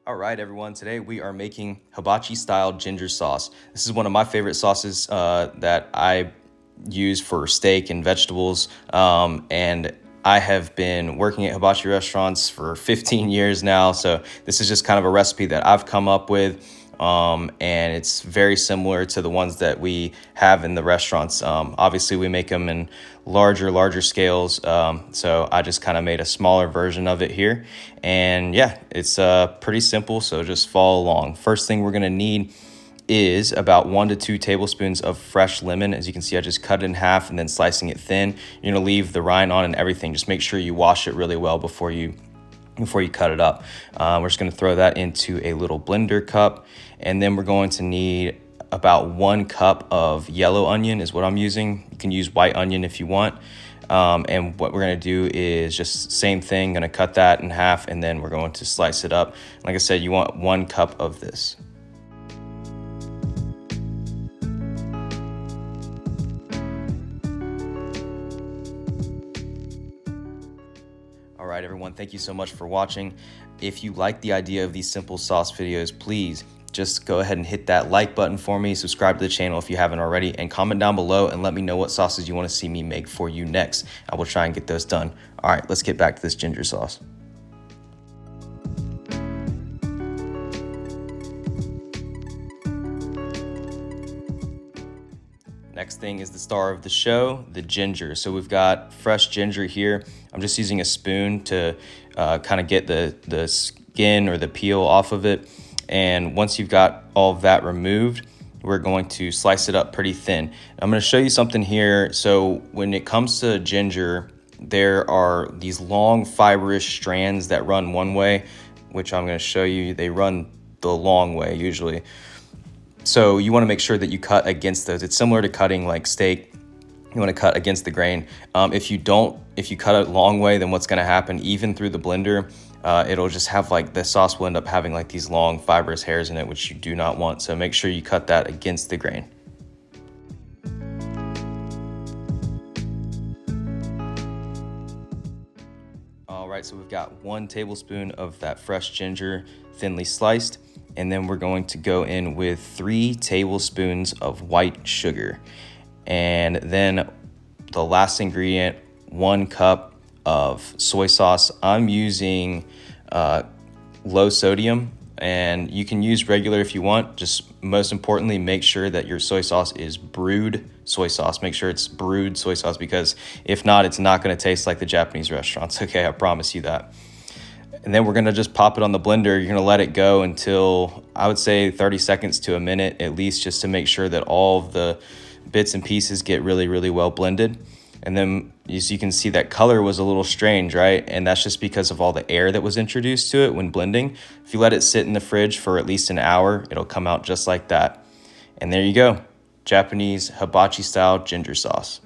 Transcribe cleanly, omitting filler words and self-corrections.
All right, everyone. Today we are making hibachi style ginger sauce. This is one of my favorite sauces that I use for steak and vegetables. And I have been working at hibachi restaurants for 15 years now. So this is just kind of a recipe that I've come up with. And it's very similar to the ones that we have in the restaurants. Obviously, we make them in larger scales. So I just kind of made a smaller version of it here. And yeah, it's pretty simple. So just follow along. First thing we're going to need is about 1 to 2 tablespoons of fresh lemon. As you can see, I just cut it in half and then slicing it thin. You're going to leave the rind on and everything. Just make sure you wash it really well before you cut it up. We're just going to throw that into a little blender cup, and then we're going to need about 1 cup of yellow onion is what I'm using. You can use white onion if you want. And what we're going to do is just same thing, going to cut that in half, and then we're going to slice it up. Like I said, you want 1 cup of this. All right, everyone, thank you so much for watching. If you like the idea of these simple sauce videos, please just go ahead and hit that like button for me, subscribe to the channel if you haven't already, and comment down below and let me know what sauces you want to see me make for you next. I will try and get those done. All right, let's get back to this ginger sauce. Next thing is the star of the show, the ginger. So we've got fresh ginger here. I'm just using a spoon to kind of get the skin or the peel off of it. And once you've got all of that removed, we're going to slice it up pretty thin. I'm going to show you something here. So when it comes to ginger, there are these long fibrous strands that run one way, which I'm going to show you. They run the long way usually. So you want to make sure that you cut against those. It's similar to cutting like steak. You want to cut against the grain. If you cut it long way, then what's going to happen, even through the blender, it'll just have like the sauce will end up having like these long fibrous hairs in it, which you do not want. So make sure you cut that against the grain. All right, so we've got 1 tablespoon of that fresh ginger thinly sliced. And then we're going to go in with 3 tablespoons of white sugar. And then the last ingredient, 1 cup of soy sauce. I'm using low sodium, and you can use regular if you want. Just most importantly, make sure that your soy sauce is brewed soy sauce. Make sure it's brewed soy sauce, because if not, it's not going to taste like the Japanese restaurants. Okay, I promise you that. And then we're going to just pop it on the blender. You're going to let it go until, I would say, 30 seconds to a minute at least, just to make sure that all of the bits and pieces get really well blended. And then as you can see, that color was a little strange, right? And that's just because of all the air that was introduced to it when blending. If you let it sit in the fridge for at least an hour, it'll come out just like that. And there you go, Japanese hibachi style ginger sauce.